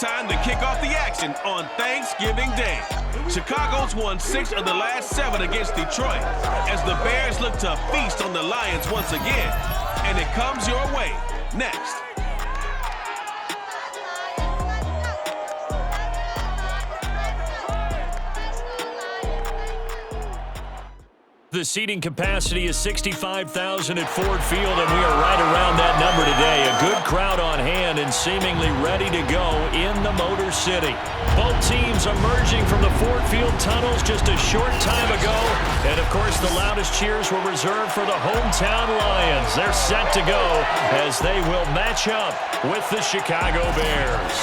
time to kick off the action on Thanksgiving Day. Chicago's won 6 of the last 7 against Detroit as the Bears look to feast on the Lions once again. And it comes your way next. The seating capacity is 65,000 at Ford Field, and we are right around that number today. A good crowd on hand and seemingly ready to go in the Motor City. Both teams emerging from the Ford Field tunnels just a short time ago. And, of course, the loudest cheers were reserved for the hometown Lions. They're set to go as they will match up with the Chicago Bears.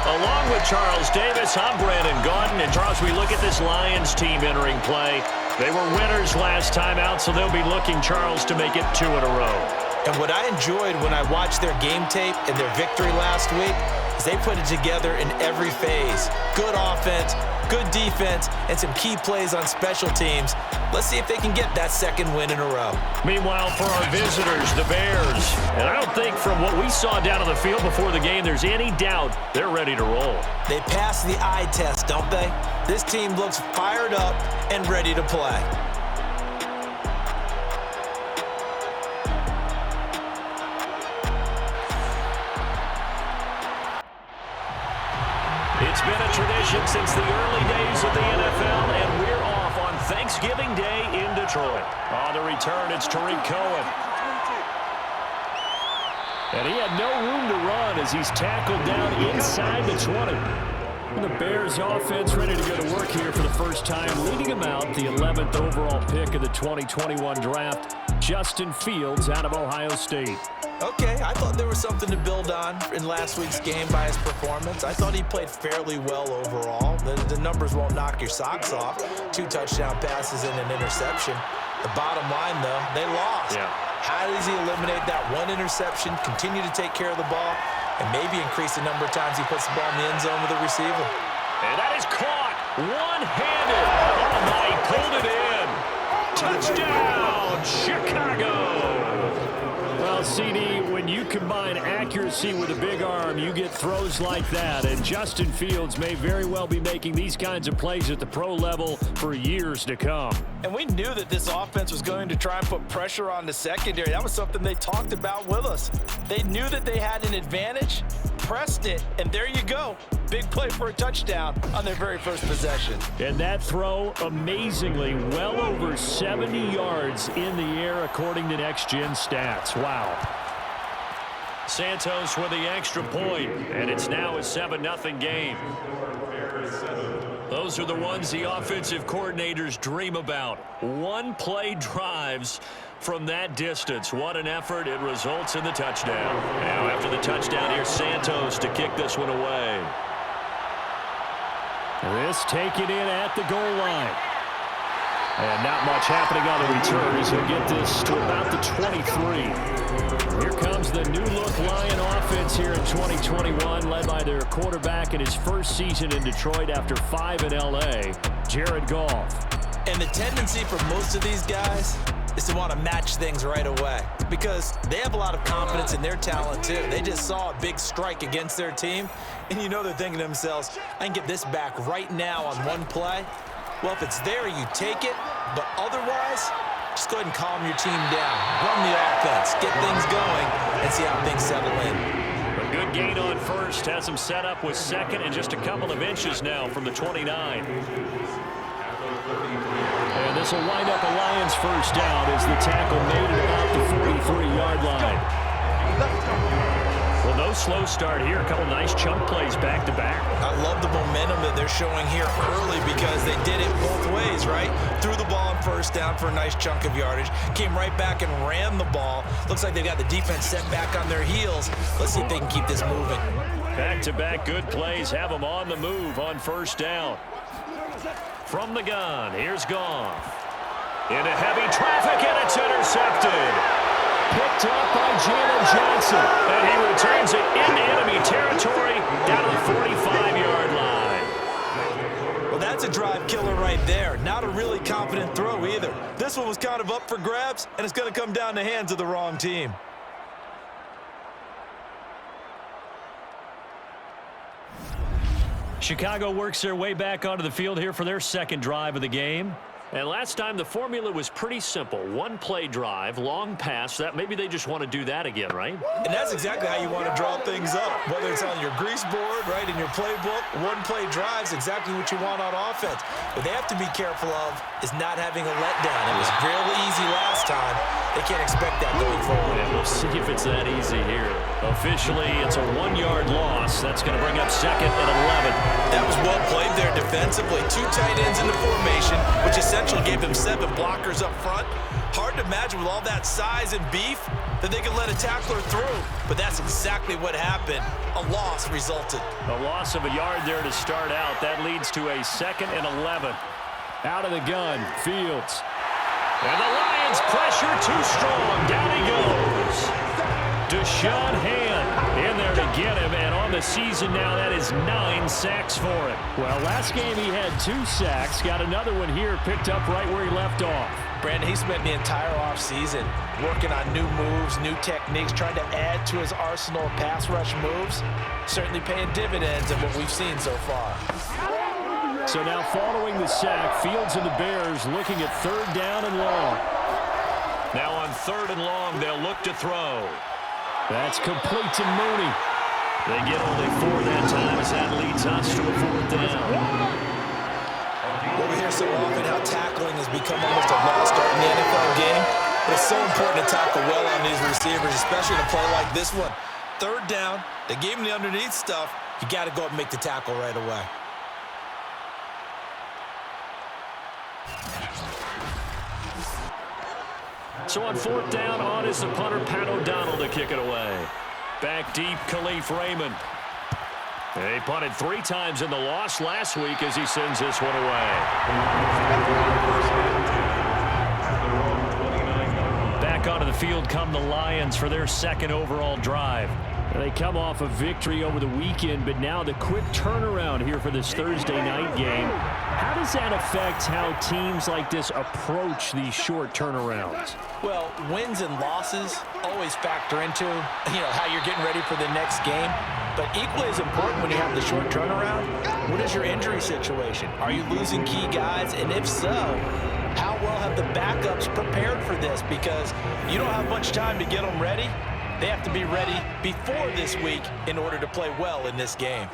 Along with Charles Davis, I'm Brandon Gaudin. And, Charles, we look at this Lions team entering play. They were winners last time out, so they'll be looking, Charles, to make it 2 in a row. And what I enjoyed when I watched their game tape and their victory last week is they put it together in every phase. Good offense, good defense, and some key plays on special teams. Let's see if they can get that second win in a row. Meanwhile, for our visitors, the Bears. And I don't think from what we saw down on the field before the game, there's any doubt they're ready to roll. They passed the eye test, don't they? This team looks fired up and ready to play. It's been a tradition since the early days of the NFL, and we're off on Thanksgiving Day in Detroit. On the return, it's Tariq Cohen. And he had no room to run as he's tackled down inside the 20. The Bears offense ready to go to work here for the first time, leading them out, the 11th overall pick of the 2021 draft, Justin Fields out of Ohio State. Okay, I thought there was something to build on in last week's game by his performance. I thought he played fairly well overall. The numbers won't knock your socks off. 2 touchdown passes and an interception. The bottom line, though, they lost. Yeah. How does he eliminate that 1 interception, continue to take care of the ball, and maybe increase the number of times he puts the ball in the end zone with a receiver? And that is caught one-handed. Oh, my, he pulled it in. Touchdown, Chicago. Well, CD, when you combine accuracy with a big arm, you get throws like that. And Justin Fields may very well be making these kinds of plays at the pro level for years to come. And we knew that this offense was going to try and put pressure on the secondary. That was something they talked about with us. They knew that they had an advantage, pressed it, and there you go. Big play for a touchdown on their very first possession. And that throw, amazingly, well over 70 yards in the air, according to Next Gen Stats. Wow. Santos with the extra point, and it's now a 7-0 game. Those are the ones the offensive coordinators dream about. One-play drives from that distance. What an effort. It results in the touchdown. Now after the touchdown, here's Santos to kick this one away. This taken in at the goal line. And not much happening on the return as he'll get this to about the 23. Here comes the new-look Lion offense here in 2021, led by their quarterback in his first season in Detroit after 5 in L.A., Jared Goff. And the tendency for most of these guys is to want to match things right away because they have a lot of confidence in their talent, too. They just saw a big strike against their team, and you know they're thinking to themselves, I can get this back right now on one play. Well, if it's there, you take it, but otherwise, just go ahead and calm your team down. Run the offense, get things going, and see how things settle in. A good gain on first has him set up with second and just a couple of inches now from the 29. And this will wind up a Lions first down as the tackle made it about the 43-yard line. Well, no slow start here. A couple nice chunk plays back-to-back. I love the momentum that they're showing here early because they did it both ways, right? Threw the ball on first down for a nice chunk of yardage. Came right back and ran the ball. Looks like they've got the defense set back on their heels. Let's see if they can keep this moving. Back-to-back good plays have them on the move on first down. From the gun, here's Goff. Into heavy traffic, and it's intercepted. Picked up by Jalen Johnson, and he returns it into enemy territory down to the 45-yard line. Well, that's a drive killer right there. Not a really confident throw either. This one was kind of up for grabs, and it's going to come down the hands of the wrong team. Chicago works their way back onto the field here for their second drive of the game. And last time the formula was pretty simple. One play drive, long pass. That maybe they just want to do that again, right? And that's exactly how you want to draw things up. Whether it's on your grease board, right, in your playbook, one play drive is exactly what you want on offense. What they have to be careful of is not having a letdown. It was really easy last time. They can't expect that going forward. And we'll see if it's that easy here. Officially, it's a 1-yard loss. That's going to bring up 2nd and 11. That was well played there defensively. 2 tight ends in the formation, which essentially gave them 7 blockers up front. Hard to imagine with all that size and beef that they could let a tackler through. But that's exactly what happened. A loss resulted. A loss of a yard there to start out. That leads to a 2nd and 11. Out of the gun, Fields. And the Lions pressure too strong. Down he goes. Deshaun Hand in there to get him. And on the season now, that is 9 sacks for him. Well, last game he had 2 sacks. Got another one here picked up right where he left off. Brandon, he spent the entire offseason working on new moves, new techniques, trying to add to his arsenal of pass rush moves. Certainly paying dividends of what we've seen so far. So now following the sack, Fields and the Bears looking at 3rd down and long. Now on 3rd and long, they'll look to throw. That's complete to Mooney. They get only 4 that time as that leads us to a 4th down. What we hear so often, how tackling has become almost a lost art in the NFL game. But it's so important to tackle well on these receivers, especially in a play like this one. 3rd down, they gave him the underneath stuff. You got to go up and make the tackle right away. So on 4th down, on is the punter, Pat O'Donnell, to kick it away. Back deep, Khalif Raymond. They punted 3 times in the loss last week as he sends this one away. Back onto the field come the Lions for their 2nd overall drive. They come off a victory over the weekend, but now the quick turnaround here for this Thursday night game. How does that affect how teams like this approach these short turnarounds? Well, wins and losses always factor into, how you're getting ready for the next game. But equally as important when you have the short turnaround, what is your injury situation? Are you losing key guys? And if so, how well have the backups prepared for this? Because you don't have much time to get them ready. They have to be ready before this week in order to play well in this game.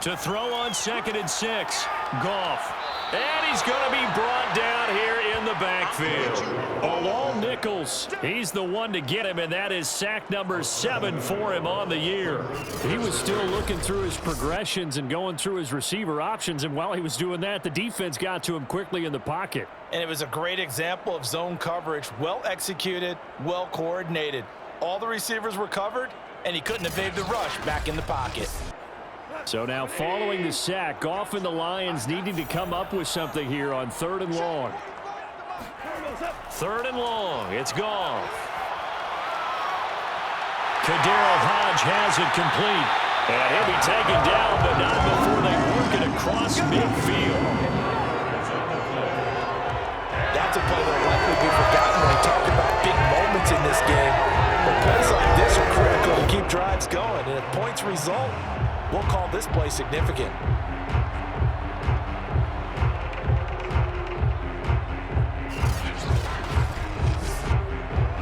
To throw on 2nd and 6, Goff. And he's going to be brought down here in the backfield. Along Nichols, he's the one to get him, and that is sack number 7 for him on the year. He was still looking through his progressions and going through his receiver options, and while he was doing that, the defense got to him quickly in the pocket. And it was a great example of zone coverage, well executed, well coordinated. All the receivers were covered, and he couldn't evade the rush back in the pocket. So now following the sack, Goff and the Lions needing to come up with something here on 3rd and long. 3rd and long, it's Goff. Kadarius Hodge has it complete. And he'll be taken down, but not before they work it across midfield. That's a play that will likely be forgotten when we talk about big moments in this game. But plays like this are critical to keep drives going. And if points result, we'll call this play significant.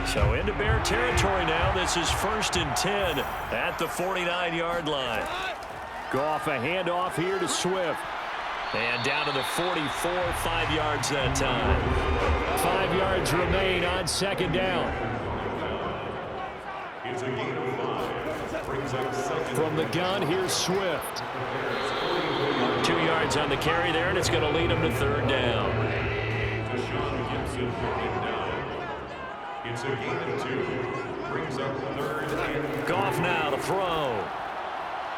So into Bear territory now. This is 1st and 10 at the 49-yard line. Goff a handoff here to Swift. And down to the 44, 5 yards that time. 5 yards remain on 2nd down. From the gun, here's Swift. 2 yards on the carry there, and it's going to lead him to 3rd down. It's a gain of 2. Brings up 3rd and Goff now to throw.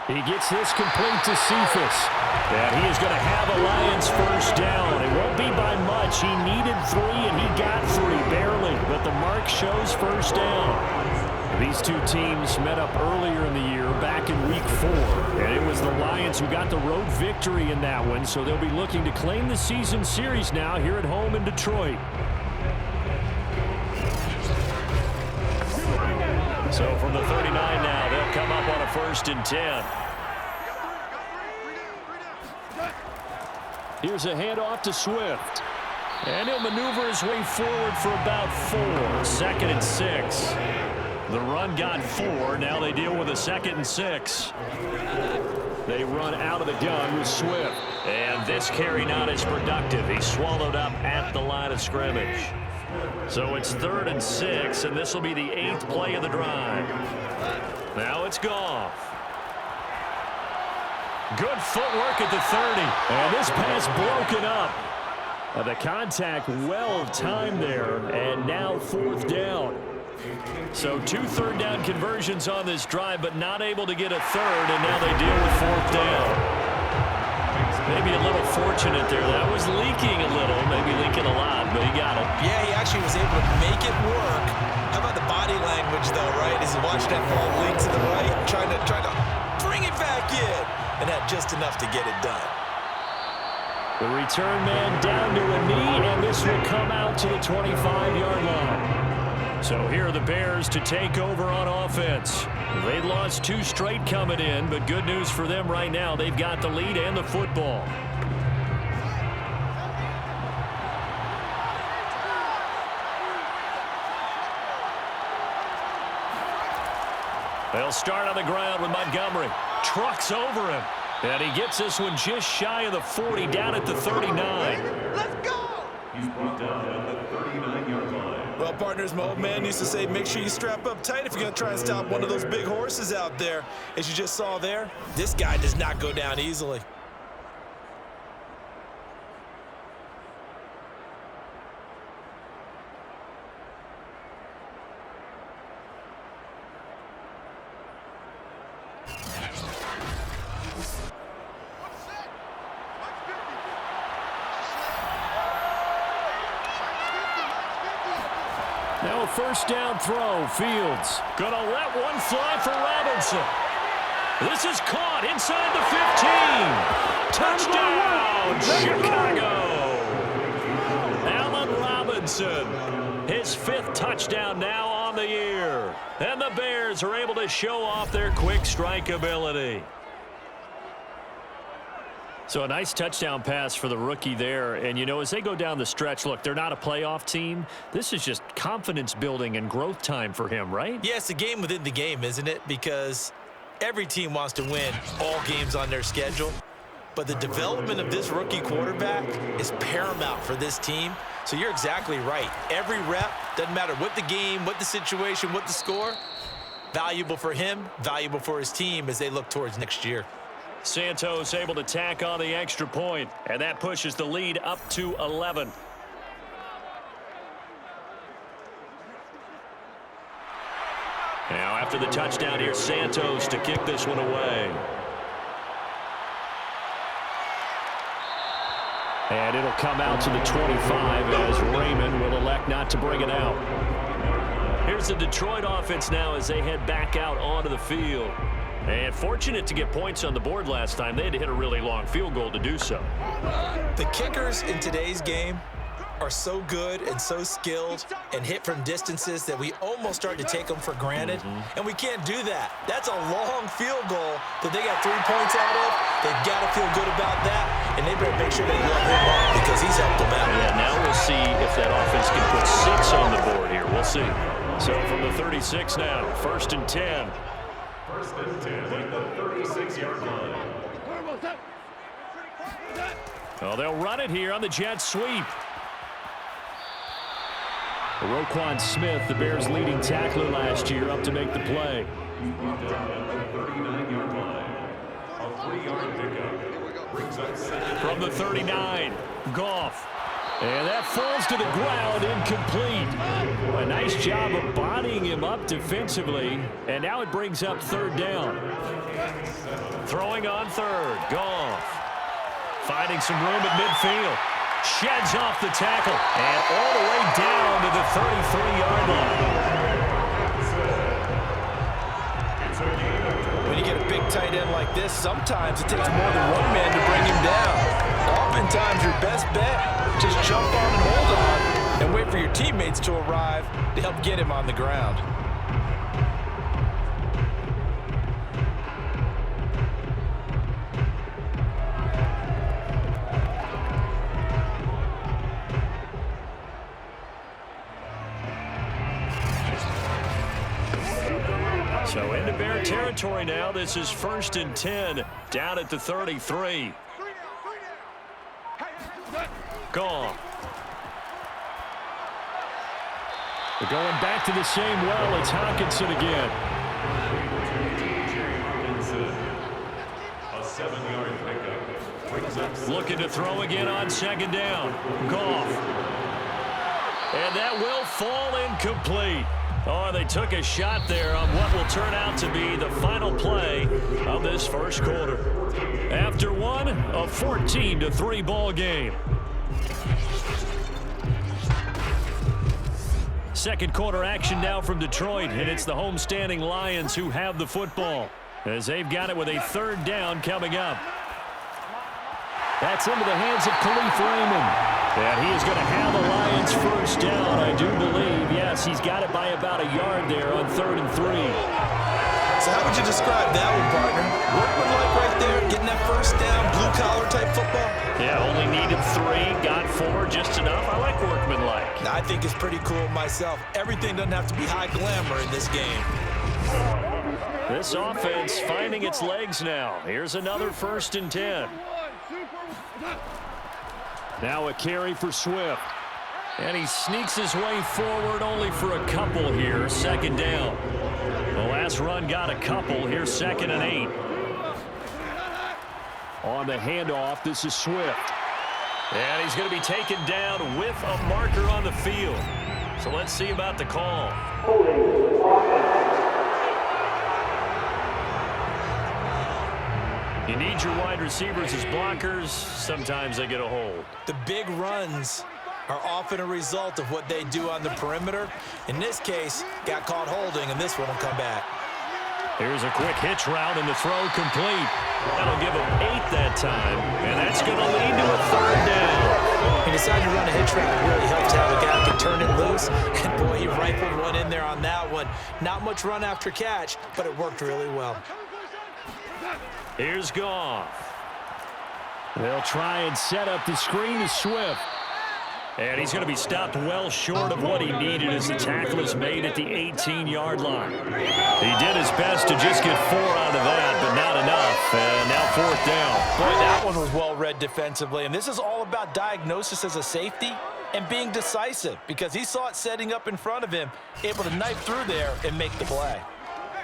He gets this complete to Cephas. And he is going to have a Lions 1st down. It won't be by much. He needed 3, and he got 3, barely. But the mark shows 1st down. These two teams met up earlier in the year, back in Week 4. And it was the Lions who got the road victory in that one. So they'll be looking to claim the season series now here at home in Detroit. So from the 39 now, they'll It'll come up on a 1st and 10. Here's a handoff to Swift. And he'll maneuver his way forward for about 4. 2nd and 6. The run got 4. Now they deal with a 2nd and 6. They run out of the gun with Swift. And this carry not as productive. He's swallowed up at the line of scrimmage. So it's 3rd and 6, and this will be the 8th play of the drive. Now it's Goff. Good footwork at the 30. And this pass broken up. The contact well timed there, and now 4th down. So 2 third-down conversions on this drive, but not able to get a 3rd, and now they deal with 4th down. Maybe a little fortunate there. That was leaking a little, maybe leaking a lot, but he got it. Yeah, he actually was able to make it work. How about the body language, though, right? As he watched that ball leak to the right, trying to bring it back in, and had just enough to get it done. The return man down to a knee, and this will come out to the 25-yard line. So here are the Bears to take over on offense. They'd lost 2 straight coming in, but good news for them right now. They've got the lead and the football. They'll start on the ground with Montgomery. Trucks over him. And he gets this one just shy of the 40, down at the 39. Let's go! He's brought down at the 39-yard line. Well, partners, my old man used to say, make sure you strap up tight if you're going to try and stop one of those big horses out there. As you just saw there, this guy does not go down easily. Now a 1st down throw. Fields gonna let one fly for Robinson. This is caught inside the 15. Touchdown, Chicago. Allen Robinson, his 5th touchdown now on the year. And the Bears are able to show off their quick strike ability. So a nice touchdown pass for the rookie there. And, you know, as they go down the stretch, look, they're not a playoff team. This is just confidence building and growth time for him, right? Yeah, it's a game within the game, isn't it? Because every team wants to win all games on their schedule. But the development of this rookie quarterback is paramount for this team. So you're exactly right. Every rep, doesn't matter what the game, what the situation, what the score, valuable for him, valuable for his team as they look towards next year. Santos able to tack on the extra point, and that pushes the lead up to 11. Now after the touchdown here, Santos to kick this one away. And it'll come out to the 25 as Raymond will elect not to bring it out. Here's the Detroit offense now as they head back out onto the field. And fortunate to get points on the board last time. They had to hit a really long field goal to do so. The kickers in today's game are so good and so skilled and hit from distances that we almost start to take them for granted. And we can't do that. That's a long field goal that they got 3 points out of. They've got to feel good about that. And they better make sure they love him up because he's helped them out. Yeah, now we'll see if that offense can put 6 on the board here. We'll see. So from the 36 now, 1st and 10. 1st and 10 at the 36-yard line. Well, they'll run it here on the jet sweep. Roquan Smith, the Bears' leading tackler last year, up to make the play. He's brought down at the 39-yard line. A 3-yard pickup brings up 7. From the 39, Goff. And that falls to the ground, incomplete. A nice job of bodying him up defensively. And now it brings up 3rd down. Throwing on 3rd, Goff. Finding some room at midfield. Sheds off the tackle. And all the way down to the 33-yard line. When you get a big tight end like this, sometimes it takes more than one man to bring him down. Oftentimes your best bet, just jump on and hold on and wait for your teammates to arrive to help get him on the ground. territory now. This is 1st and 10 down at the 33. Gone. They're going back to the same well. It's Hawkinson again. A 7-yard pickup. Brings up Looking to throw again on 2nd down. Goff. And that will fall incomplete. Oh, they took a shot there on what will turn out to be the final play of this first quarter. After one, a 14-3 ball game. Second quarter action now from Detroit, and it's the homestanding Lions who have the football as they've got it with a 3rd down coming up. That's into the hands of Khalif Raymond. And he is going to have the Lions 1st down, I do believe. Yes, he's got it by about a yard there on 3rd and 3. So how would you describe that one, partner? Workmanlike right there, getting that 1st down, blue-collar type football? Yeah, only needed 3, got 4, just enough. I like workmanlike. I think it's pretty cool myself. Everything doesn't have to be high glamour in this game. This offense finding its legs now. Here's another 1st and 10. Now a carry for Swift. And he sneaks his way forward only for a couple here. 2nd down. The last run got a couple. Here's 2nd and 8. On the handoff, this is Swift. And he's going to be taken down with a marker on the field. So let's see about the call. You need your wide receivers as blockers. Sometimes they get a hold. The big runs are often a result of what they do on the perimeter. In this case, got caught holding, and this one will come back. Here's a quick hitch route, and the throw complete. That'll give him 8 that time, and that's going to lead to a 3rd down. He decided to run a hitch route. It really helped to have a guy who can turn it loose. And, boy, he rifled one in there on that one. Not much run after catch, but it worked really well. Here's Goff. They'll try and set up the screen to Swift. And he's going to be stopped well short of what he needed as the tackle is made at the 18-yard line. He did his best to just get 4 out of that, but not enough. And now 4th down. Boy, that one was well read defensively. And this is all about diagnosis as a safety and being decisive, because he saw it setting up in front of him, able to knife through there and make the play.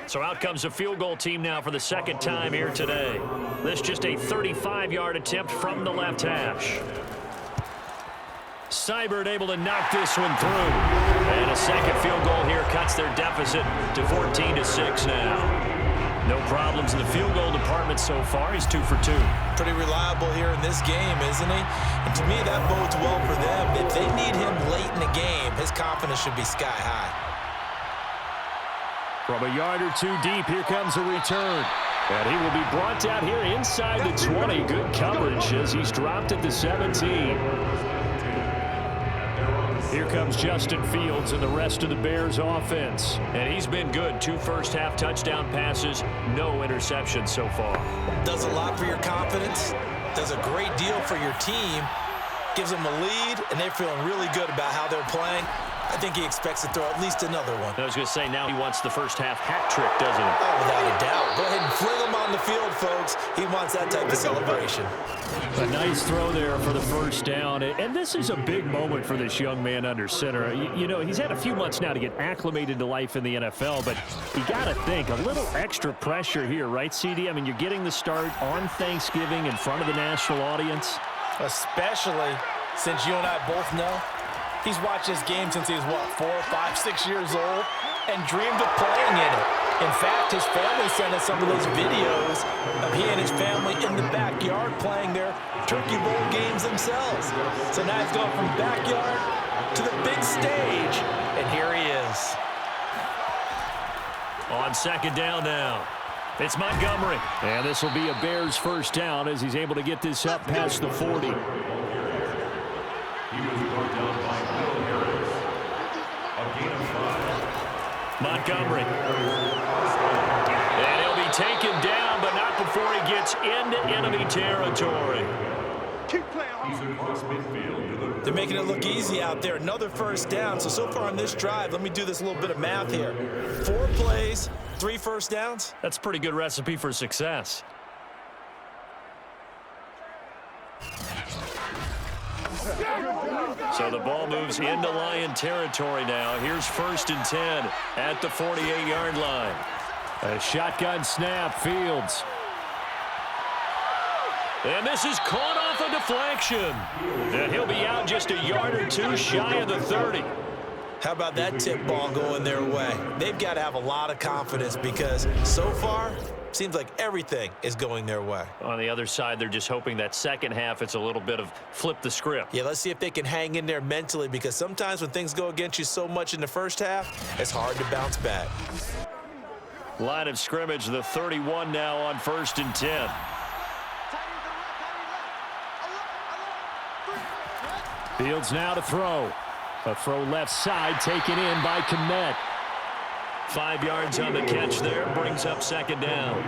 So out comes a field goal team now for the 2nd time here today. This just a 35-yard attempt from the left hash. Seibert able to knock this one through. And a 2nd field goal here cuts their deficit to 14-6 now. No problems in the field goal department so far. He's 2 for 2. Pretty reliable here in this game, isn't he? And to me, that bodes well for them. If they need him late in the game, his confidence should be sky high. From a yard or 2 deep, here comes a return. And he will be brought down here inside the 20. Good coverage as he's dropped at the 17. Here comes Justin Fields and the rest of the Bears offense. And he's been good. 2 first-half touchdown passes, no interceptions so far. Does a lot for your confidence. Does a great deal for your team. Gives them a lead, and they're feeling really good about how they're playing. I think he expects to throw at least another one. I was going to say, now he wants the first-half hat trick, doesn't he? Oh, without a doubt. Go ahead and fling him on the field, folks. He wants that type of celebration. A nice throw there for the 1st down. And this is a big moment for this young man under center. You know, he's had a few months now to get acclimated to life in the NFL, but you got to think, a little extra pressure here, right, CD? I mean, you're getting the start on Thanksgiving in front of the national audience. Especially since you and I both know he's watched this game since he was, what, 4, 5, 6 years old, and dreamed of playing in it. In fact, his family sent us some of those videos of he and his family in the backyard playing their Turkey Bowl games themselves. So now he's gone from backyard to the big stage, and here he is. On 2nd down now. It's Montgomery. And this will be a Bears 1st down as he's able to get this up past the 40. He was brought down by Will Harris. A gain of 5. Montgomery. And he'll be taken down, but not before he gets into enemy territory. He's across midfield to the... They're making it look easy out there. Another 1st down. So far on this drive, let me do this little bit of math here. 4 plays, 3 first downs. That's a pretty good recipe for success. So the ball moves into Lion territory now. Here's 1st and 10 at the 48-yard line. A shotgun snap, Fields. And this is caught off a deflection. And he'll be out just a yard or two shy of the 30. How about that tip ball going their way? They've got to have a lot of confidence because so far, seems like everything is going their way. On the other side, they're just hoping that second half it's a little bit of flip the script. Yeah, let's see if they can hang in there mentally because sometimes when things go against you so much in the first half, it's hard to bounce back. Line of scrimmage, the 31 now on 1st and 10. Fields now to throw. A throw left side taken in by Kmet. 5 yards on the catch there, brings up 2nd down.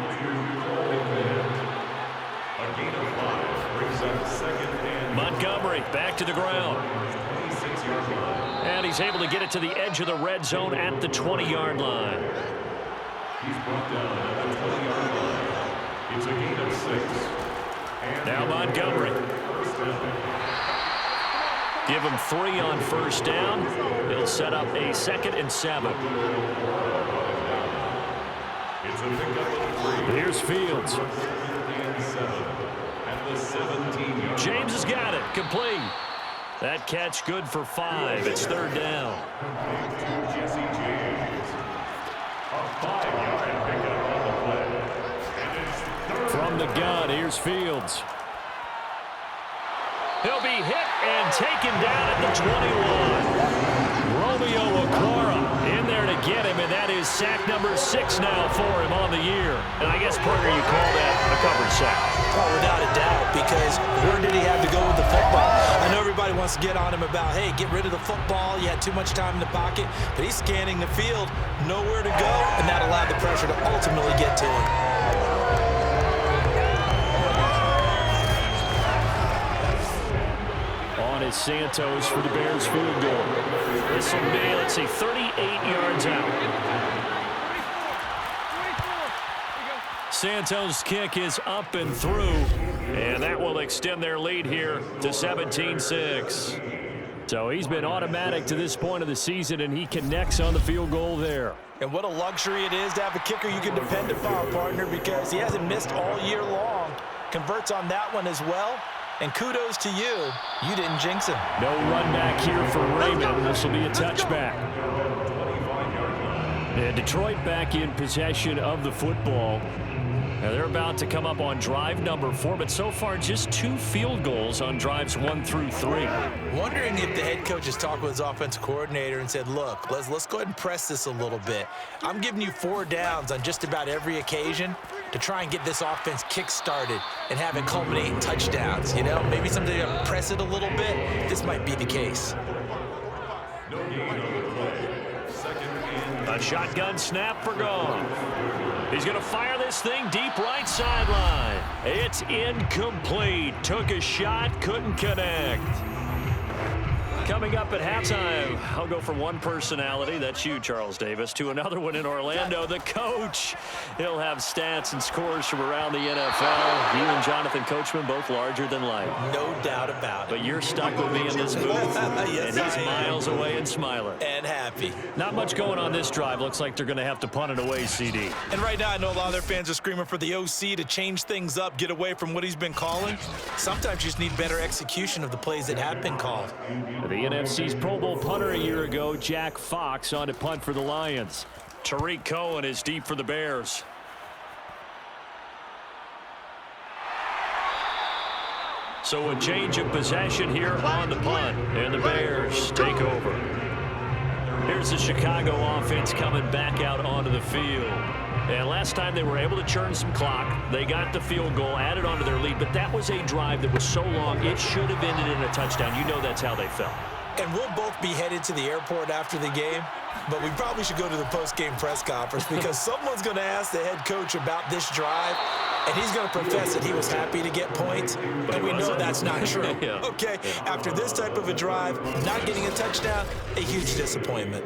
A gain of 5 brings up 2nd and Montgomery back to the ground. 26-yard line. And he's able to get it to the edge of the red zone at the 20-yard line. He's brought down at the 20-yard line. It's a gain of 6. And Now Montgomery. First down. Give him 3 on 1st down. He'll set up a 2nd and 7. It's a pickup of 3. Here's Fields. 3rd and 7 at the 17-yard. James has got it. Complete. That catch good for 5. It's 3rd down. To Jesse James. A 5-yard pickup on the play. And it's 3rd. From the gun, here's Fields. He'll be hit and taken down at the 21. Romeo Okwara in there to get him, and that is sack number 6 now for him on the year. And I guess, partner, you call that a covered sack. Oh, without a doubt, because where did he have to go with the football? I know everybody wants to get on him about, hey, get rid of the football. You had too much time in the pocket. But he's scanning the field, nowhere to go, and that allowed the pressure to ultimately get to him. On is Santos for the Bears field goal. This will be, let's see, 38 yards out. Santos' kick is up and through, and that will extend their lead here to 17-6. So he's been automatic to this point of the season, and he connects on the field goal there. And what a luxury it is to have a kicker you can depend upon, partner, because he hasn't missed all year long. Converts on that one as well. And kudos to you. You didn't jinx him. No run back here for Raymond. This will be a touchback. And Detroit back in possession of the football. Now they're about to come up on drive number 4, but so far just 2 field goals on drives 1 through 3. Wondering if the head coach has talked with his offensive coordinator and said, look, let's go ahead and press this a little bit. I'm giving you 4 downs on just about every occasion to try and get this offense kick-started and have it culminate in touchdowns. You know, maybe someday to press it a little bit. This might be the case. No gain on the play. 2nd and A shotgun snap for Goff. He's going to fire this thing deep right sideline. It's incomplete. Took a shot, couldn't connect. Coming up at halftime, I'll go from one personality, that's you, Charles Davis, to another one in Orlando, the coach. He'll have stats and scores from around the NFL. You and Jonathan Coachman, both larger than life. No doubt about it. But you're stuck with me in this booth, Yes, and he's I am. miles away and smiling. And happy. Not much going on this drive. Looks like they're going to have to punt it away, CD. And right now, I know a lot of their fans are screaming for the OC to change things up, get away from what he's been calling. Sometimes you just need better execution of the plays that have been called. The NFC's Pro Bowl punter a year ago, Jack Fox, on to punt for the Lions. Tariq Cohen is deep for the Bears. So a change of possession here on the punt, and the Bears take over. Here's the Chicago offense coming back out onto the field. And last time they were able to churn some clock. They got the field goal, added onto their lead, but that was a drive that was so long, it should have ended in a touchdown. You know that's how they felt. And we'll both be headed to the airport after the game, but we probably should go to the post-game press conference because someone's going to ask the head coach about this drive, and he's going to profess that he was happy to get points, and we know that's not true. Yeah. Okay, after this type of a drive, not getting a touchdown, a huge disappointment.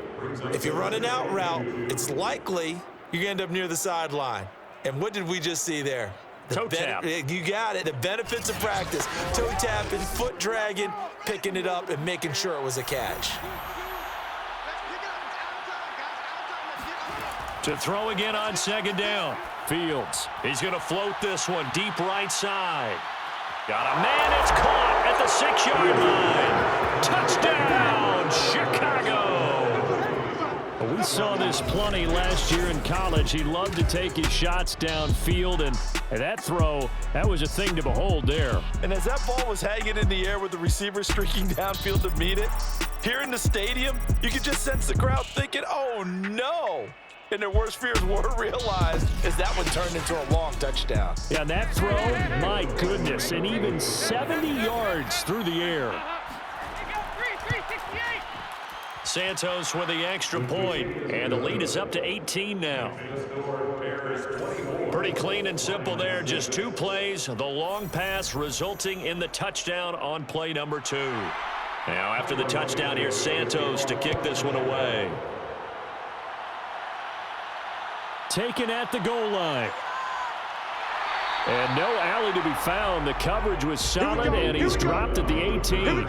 If you run an out route, it's likely you're going to end up near the sideline. And what did we just see there? Toe tap. You got it. The benefits of practice. Toe tapping, foot dragging, picking it up, and making sure it was a catch. To throw again on second down. Fields. He's going to float this one deep right side. Got a man. It's caught at the 6-yard line. Touchdown, Chicago. We saw this plenty last year in college. He loved to take his shots downfield, and that throw, that was a thing to behold there. And as that ball was hanging in the air with the receiver streaking downfield to meet it, here in the stadium, you could just sense the crowd thinking, oh, no. And their worst fears were realized as that one turned into a long touchdown. Yeah, that throw, my goodness, and even 70 yards through the air. Santos with the extra point, and the lead is up to 18 now. Pretty clean and simple there, just 2 plays, the long pass resulting in the touchdown on play number 2. Now after the touchdown, here's Santos to kick this one away. Taken at the goal line. And no alley to be found. The coverage was solid, and he's dropped at the 18.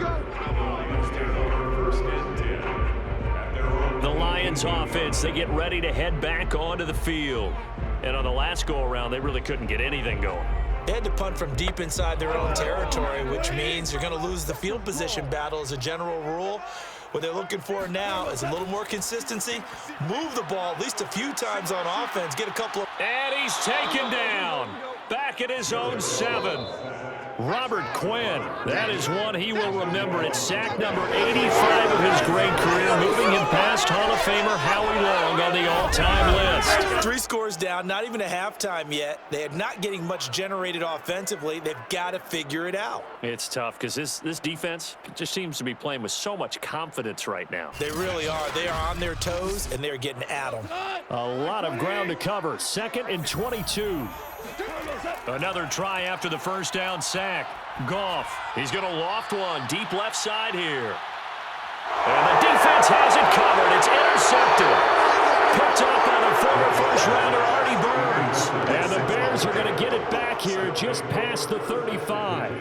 The Lions offense, they get ready to head back onto the field. And on the last go-around, they really couldn't get anything going. They had to punt from deep inside their own territory, which means you're going to lose the field position battle as a general rule. What they're looking for now is a little more consistency. Move the ball at least a few times on offense. Get a couple of... And he's taken down. Back at his own 7. Robert Quinn. That is one he will remember. It's sack number 85 of his great career, moving him past Hall of Famer Howie Long on the all-time list. 3 scores down, not even a halftime yet. They are not getting much generated offensively. They've got to figure it out. It's tough because this defense just seems to be playing with so much confidence right now. They really are. They are on their toes, and they're getting at them. A lot of ground to cover. 2nd and 22. Another try after the first down sack. Goff. He's going to loft one deep left side here. And the defense has it covered. It's intercepted. Picked up on a former first-rounder, Artie Burns. And the Bears are going to get it back here just past the 35.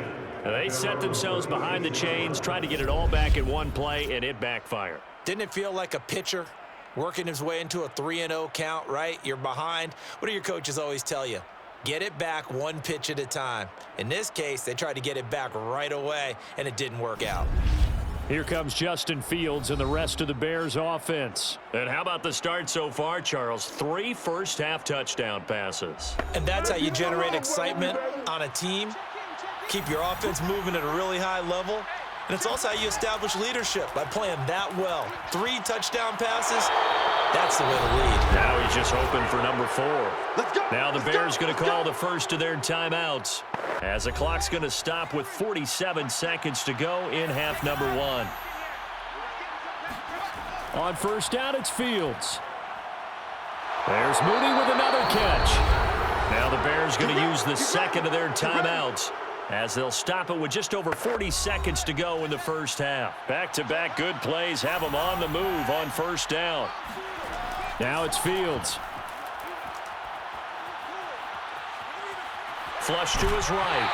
They set themselves behind the chains, trying to get it all back in one play, and it backfired. Didn't it feel like a pitcher working his way into a 3-0 count, right? You're behind. What do your coaches always tell you? Get it back 1 pitch at a time. In this case, they tried to get it back right away, and it didn't work out. Here comes Justin Fields and the rest of the Bears offense. And how about the start so far, Charles? 3 first-half touchdown passes. And that's how you generate excitement on a team. Keep your offense moving at a really high level. And it's also how you establish leadership, by playing that well. 3 touchdown passes, that's the way to lead. Now he's just hoping for number 4. Now the Bears going to call the first of their timeouts, as the clock's going to stop with 47 seconds to go in half number 1. On first down, it's Fields. There's Mooney with another catch. Now the Bears going to use the second of their timeouts, as they'll stop it with just over 40 seconds to go in the first half. Back-to-back good plays have them on the move on first down. Now it's Fields. Flush to his right.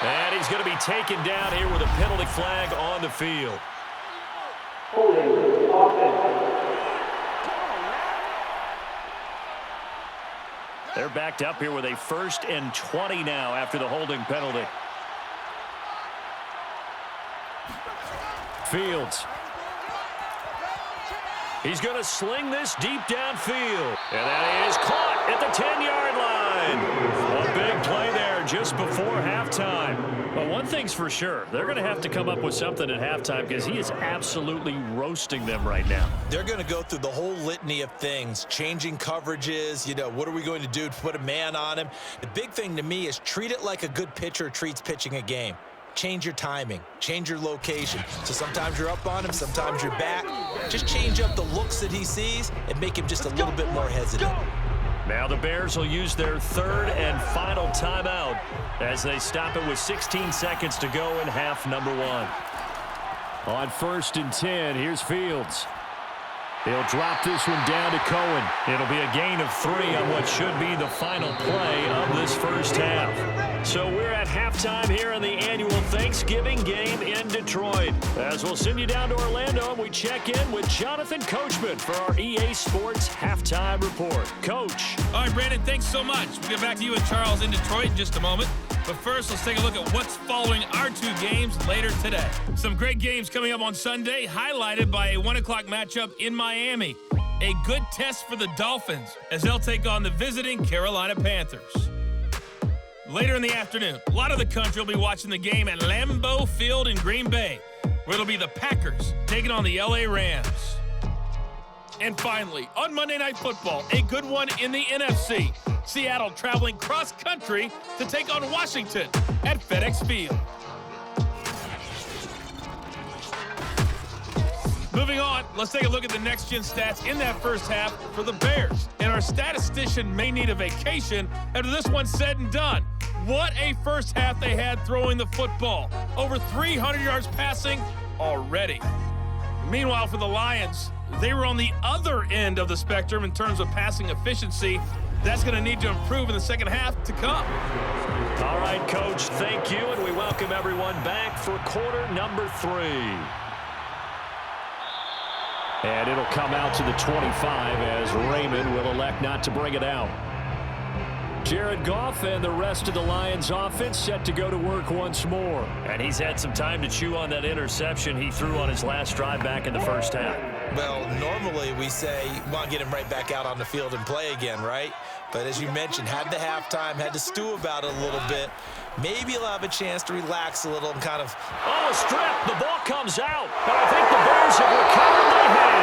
And he's going to be taken down here with a penalty flag on the field. They're backed up here with a 1st and 20 now after the holding penalty. Fields. He's going to sling this deep downfield. And that is caught at the 10-yard line. A big play there just before halftime. But one thing's for sure, they're going to have to come up with something at halftime, because he is absolutely roasting them right now. They're going to go through the whole litany of things, changing coverages, what are we going to do to put a man on him? The big thing to me is treat it like a good pitcher treats pitching a game. Change your timing, change your location. So sometimes you're up on him, sometimes you're back. Just change up the looks that he sees and make him just a little bit more hesitant. Now the Bears will use their 3rd and final timeout as they stop it with 16 seconds to go in half number 1. On 1st and 10, here's Fields. He'll drop this one down to Cohen. It'll be a gain of 3 on what should be the final play of this first half. So we're at halftime here in the annual Thanksgiving game in Detroit. As we'll send you down to Orlando, and we check in with Jonathan Coachman for our EA Sports Halftime Report. Coach. All right, Brandon, thanks so much. We'll get back to you and Charles in Detroit in just a moment. But first, let's take a look at what's following our 2 games later today. Some great games coming up on Sunday, highlighted by a 1 o'clock matchup in Miami. A good test for the Dolphins as they'll take on the visiting Carolina Panthers. Later in the afternoon, a lot of the country will be watching the game at Lambeau Field in Green Bay, where it'll be the Packers taking on the LA Rams. And finally, on Monday Night Football, a good one in the NFC. Seattle traveling cross-country to take on Washington at FedEx Field. Moving on, let's take a look at the next-gen stats in that first half for the Bears. And our statistician may need a vacation after this one's said and done. What a first half they had throwing the football. Over 300 yards passing already. Meanwhile, for the Lions, they were on the other end of the spectrum in terms of passing efficiency. That's going to need to improve in the second half to come. All right, Coach, thank you, and we welcome everyone back for quarter number 3. And it'll come out to the 25 as Raymond will elect not to bring it out. Jared Goff and the rest of the Lions offense set to go to work once more. And he's had some time to chew on that interception he threw on his last drive back in the first half. Well, normally we say, want to get him right back out on the field and play again, right? But as you mentioned, had the halftime, had to stew about it a little bit. Maybe he'll have a chance to relax a little and kind of... Oh, a strip. The ball comes out. And I think the Bears have recovered. They have.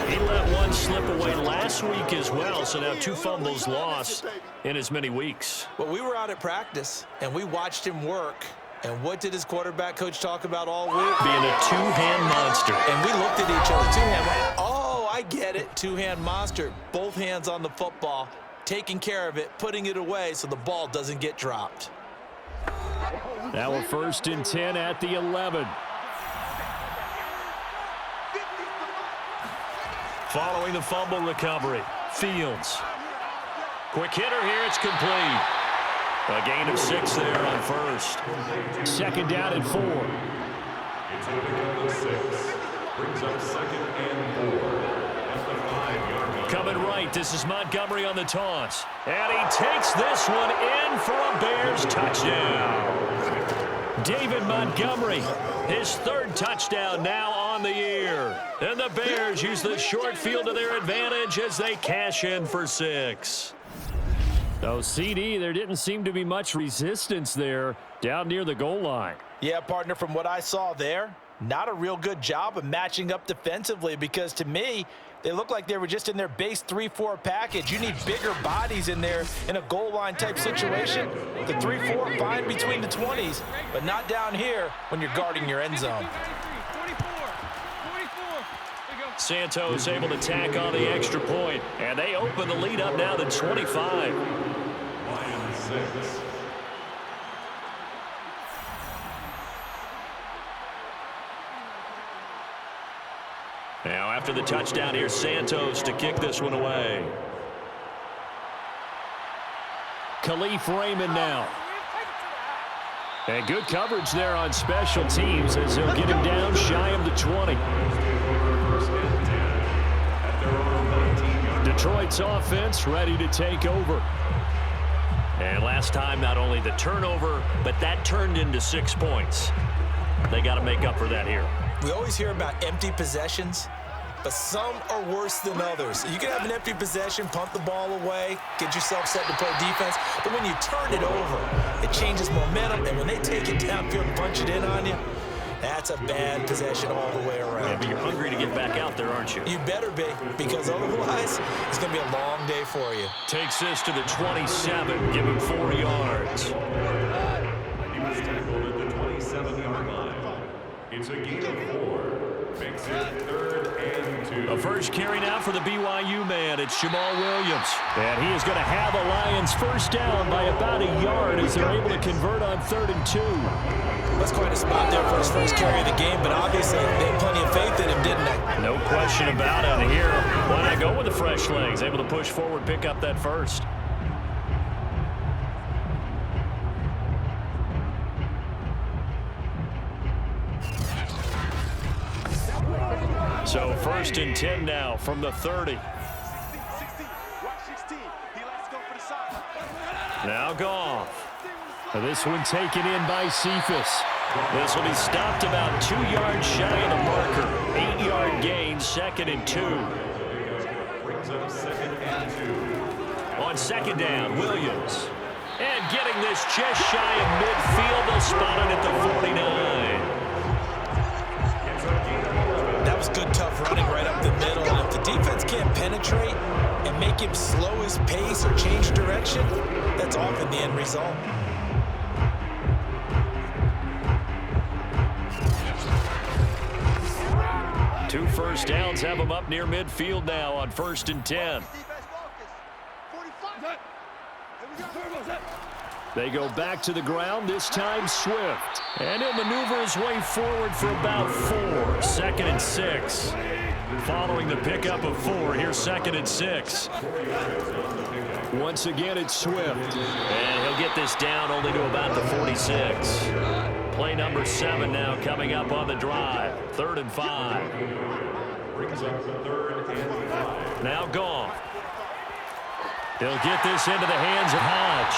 He let one slip away last week as well, so now 2 fumbles lost in as many weeks. Well, we were out at practice, and we watched him work. And what did his quarterback coach talk about all week? Being a 2-hand monster. And we looked at each other. 2-hand. Oh, I get it. 2-hand monster. Both hands on the football, taking care of it, putting it away so the ball doesn't get dropped. Now we're 1st and 10 at the 11. Following the fumble recovery, Fields. Quick hitter here, it's complete. A gain of 6 there on first. 2nd down and 4. It's going to go to 6. Brings up 2nd and 4. At the 5-yard line. Coming right, this is Montgomery on the toss. And he takes this one in for a Bears touchdown. David Montgomery, his 3rd touchdown now on the year. And the Bears use the short field to their advantage as they cash in for 6. So, CD, there didn't seem to be much resistance there down near the goal line. Yeah, partner, from what I saw there, not a real good job of matching up defensively because, to me, they look like they were just in their base 3-4 package. You need bigger bodies in there in a goal line type situation. The 3-4, fine between the 20s, but not down here when you're guarding your end zone. Santos able to tack on the extra point, and they open the lead up now to 25. Lions 6. Now after the touchdown, here's Santos to kick this one away. Khalif Raymond now. And good coverage there on special teams as he'll get him down shy of the 20. Detroit's offense ready to take over. And last time, not only the turnover, but that turned into 6 points. They got to make up for that here. We always hear about empty possessions, but some are worse than others. You can have an empty possession, punt the ball away, get yourself set to play defense, but when you turn it over, it changes momentum, and when they take it downfield and punch it in on you, that's a bad possession all the way around. Yeah, but you're hungry to get back out there, aren't you? You better be, because otherwise, it's going to be a long day for you. Takes this to the 27, give him 4 yards. He was tackled at the 27-yard line. It's a gain of 4. Makes it 3rd and 2. A first carry now for the BYU man. It's Jamal Williams. And he is going to have the Lions first down by about a yard as they're able to convert on 3rd and 2. That's quite a spot there for his first carry of the game, but obviously they had plenty of faith in him, didn't they? No question about it. Here, why not go with the fresh legs? Able to push forward, pick up that first. So 1st and 10 now from the 30. Now Goff. This one taken in by Cephas. This will be stopped about 2 yards shy of the marker. 8-yard gain, 2nd and 2. Brings up 2nd and 2. On 2nd down, Williams. And getting this just shy of midfield. They'll spot it at the 49. That was good, tough running right up the middle. And if the defense can't penetrate and make him slow his pace or change direction, that's often the end result. Two first downs have them up near midfield now on 1st and 10. They go back to the ground, this time Swift. And he'll maneuver his way forward for about 4. 2nd and 6. Following the pickup of 4, here's 2nd and 6. Once again, it's Swift. And he'll get this down only to about the 46. Play number 7 now coming up on the drive. 3rd and 5. Brings up 3rd and 5. Now Goff. He'll get this into the hands of Hodge.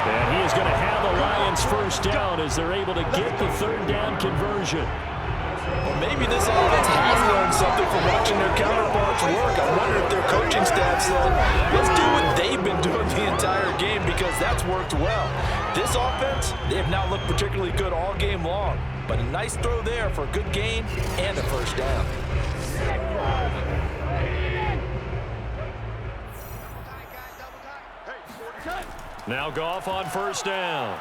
And he is going to have the Lions first down as they're able to get the 3rd down conversion. Well, maybe this offense has learned something from watching their counterparts work. I wonder if their coaching staff said, let's do what they've been doing the entire game because that's worked well. This offense, they have not looked particularly good all game long. But a nice throw there for a good gain and a first down. Now Goff on first down.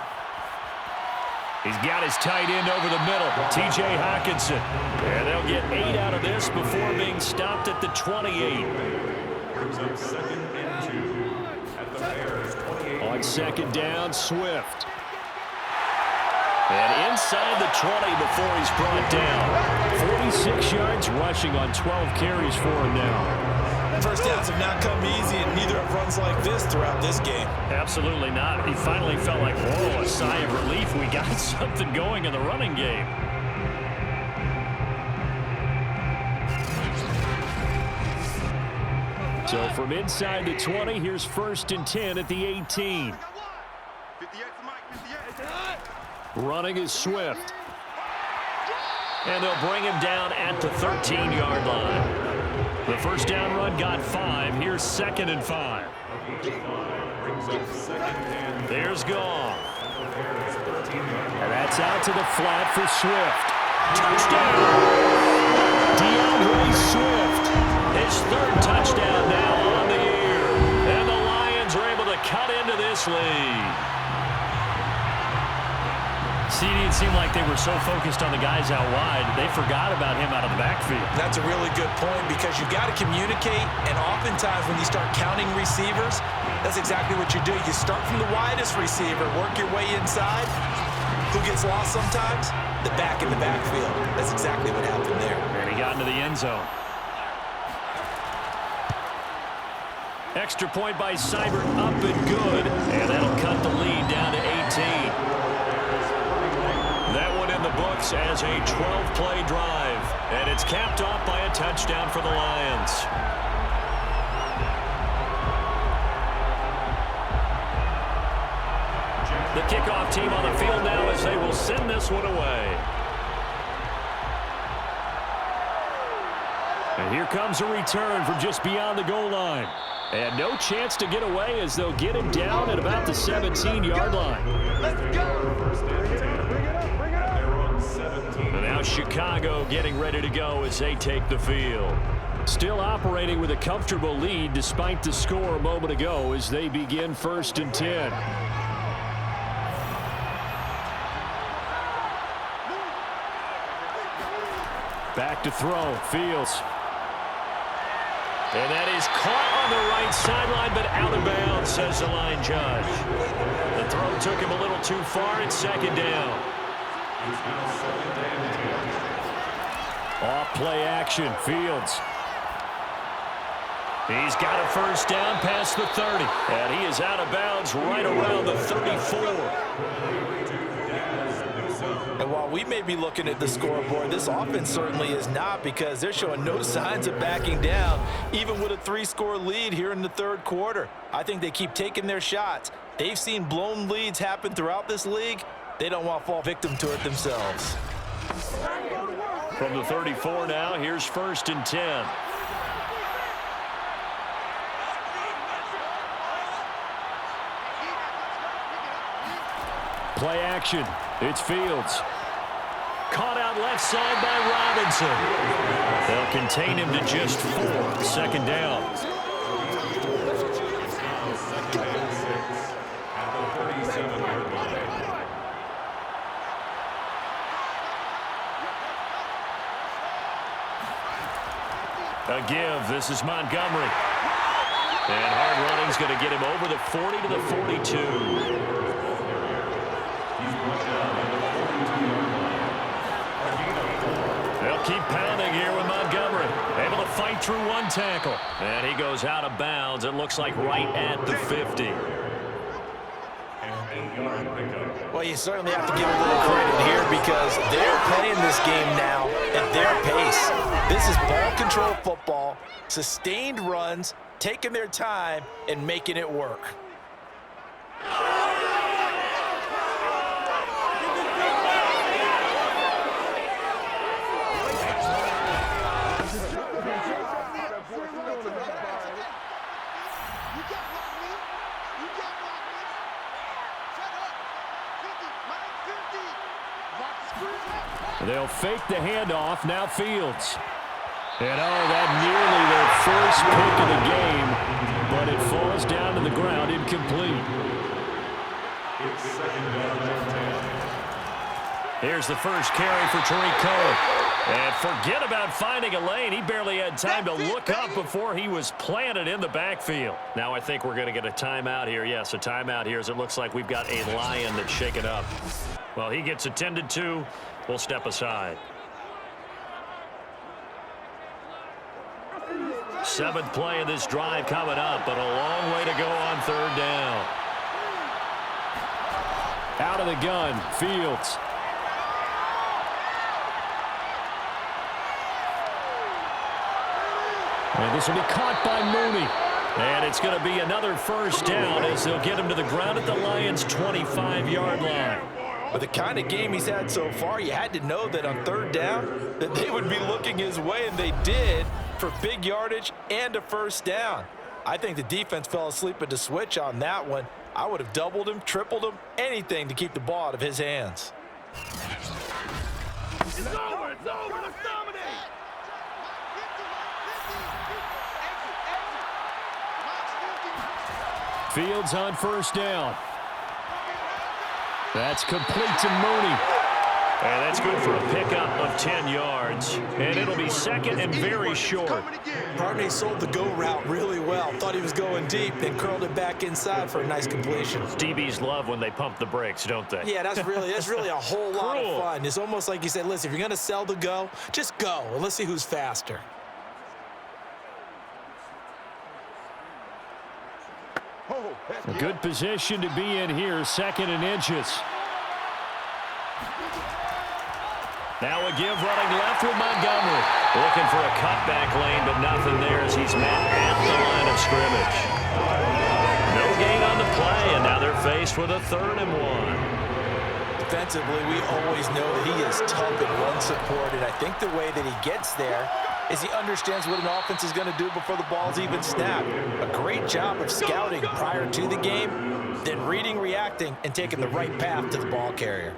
He's got his tight end over the middle, T.J. Hockenson. And they'll get 8 out of this before being stopped at the 28. Brings up 2nd and 2 at the Bears 28. On 2nd down, Swift. And inside the 20 before he's brought down. 46 yards rushing on 12 carries for him now. First downs have not come easy, and neither have runs like this throughout this game. Absolutely not. He finally felt like, whoa, a sigh of relief. We got something going in the running game. So from inside the 20, here's 1st and 10 at the 18. Running is Swift. And they'll bring him down at the 13-yard line. The first down run got 5. Here's 2nd and 5. There's Goff. And that's out to the flat for Swift. Touchdown! DeAndre Swift. His 3rd touchdown now on the year. And the Lions are able to cut into this lead. See, it seemed like they were so focused on the guys out wide, they forgot about him out of the backfield. That's a really good point because you've got to communicate, and oftentimes when you start counting receivers, that's exactly what you do. You start from the widest receiver, work your way inside. Who gets lost sometimes? The back in the backfield. That's exactly what happened there. And he got into the end zone. Extra point by Seibert, up and good. And that'll cut the lead down to 18. That one in the books as a 12-play drive. And it's capped off by a touchdown for the Lions. The kickoff team on the field now as they will send this one away. And here comes a return from just beyond the goal line. And no chance to get away as they'll get him down at about the 17-yard line. Let's go. First down, bring it up, bring it up. They're on 17. And now Chicago getting ready to go as they take the field. Still operating with a comfortable lead despite the score a moment ago as they begin 1st and 10. Back to throw. Fields. And that is caught on the right sideline, but out of bounds, says the line judge. The throw took him a little too far. It's second down. Off play action. Fields. He's got a first down past the 30. And he is out of bounds right around the 34. And while we may be looking at the scoreboard, this offense certainly is not, because they're showing no signs of backing down, even with a 3-score lead here in the third quarter. I think they keep taking their shots. They've seen blown leads happen throughout this league. They don't want to fall victim to it themselves. From the 34 now, here's 1st and 10. Play action. It's Fields. Caught out left side by Robinson. They'll contain him to just 4. Second down. A give. This is Montgomery. And hard running's going to get him over the 40 to the 42. They'll keep pounding here with Montgomery. Able to fight through one tackle. And he goes out of bounds. It looks like right at the 50. Well, you certainly have to give a little credit here, because they're playing this game now at their pace. This is ball control football, sustained runs, taking their time and making it work. They'll fake the handoff. Now Fields. And that nearly their first pick of the game, but it falls down to the ground incomplete. Here's the first carry for Tariq Cohen. And forget about finding a lane. He barely had time to look up before he was planted in the backfield. Now I think we're going to get a timeout here. Yes, a timeout here, as it looks like we've got a lion that's shaken up. Well, he gets attended to. We'll step aside. 7th play of this drive coming up, but a long way to go on 3rd down. Out of the gun, Fields. And this will be caught by Mooney. And it's going to be another first down, as they'll get him to the ground at the Lions' 25-yard line. With the kind of game he's had so far, you had to know that on 3rd down that they would be looking his way, and they did, for big yardage and a first down. I think the defense fell asleep at the switch on that one. I would have doubled him, tripled him, anything to keep the ball out of his hands. It's over. It's over. Let's dominate. Fields on first down. That's complete to Mooney. And that's good for a pickup of 10 yards. And it'll be second and very short. Barney sold the go route really well. Thought he was going deep, then curled it back inside for a nice completion. DBs love when they pump the brakes, don't they? Yeah, that's really a whole lot of fun. It's almost like you said, listen, if you're going to sell the go, just go, and let's see who's faster. A good position to be in here, 2nd and inches. Now a give running left with Montgomery. Looking for a cutback lane, but nothing there as he's met at the line of scrimmage. No gain on the play, and now they're faced with a 3rd and 1. Defensively, we always know that he is tough in run support, and I think the way that he gets there is he understands what an offense is going to do before the ball's even snapped. A great job of scouting prior to the game, then reading, reacting, and taking the right path to the ball carrier.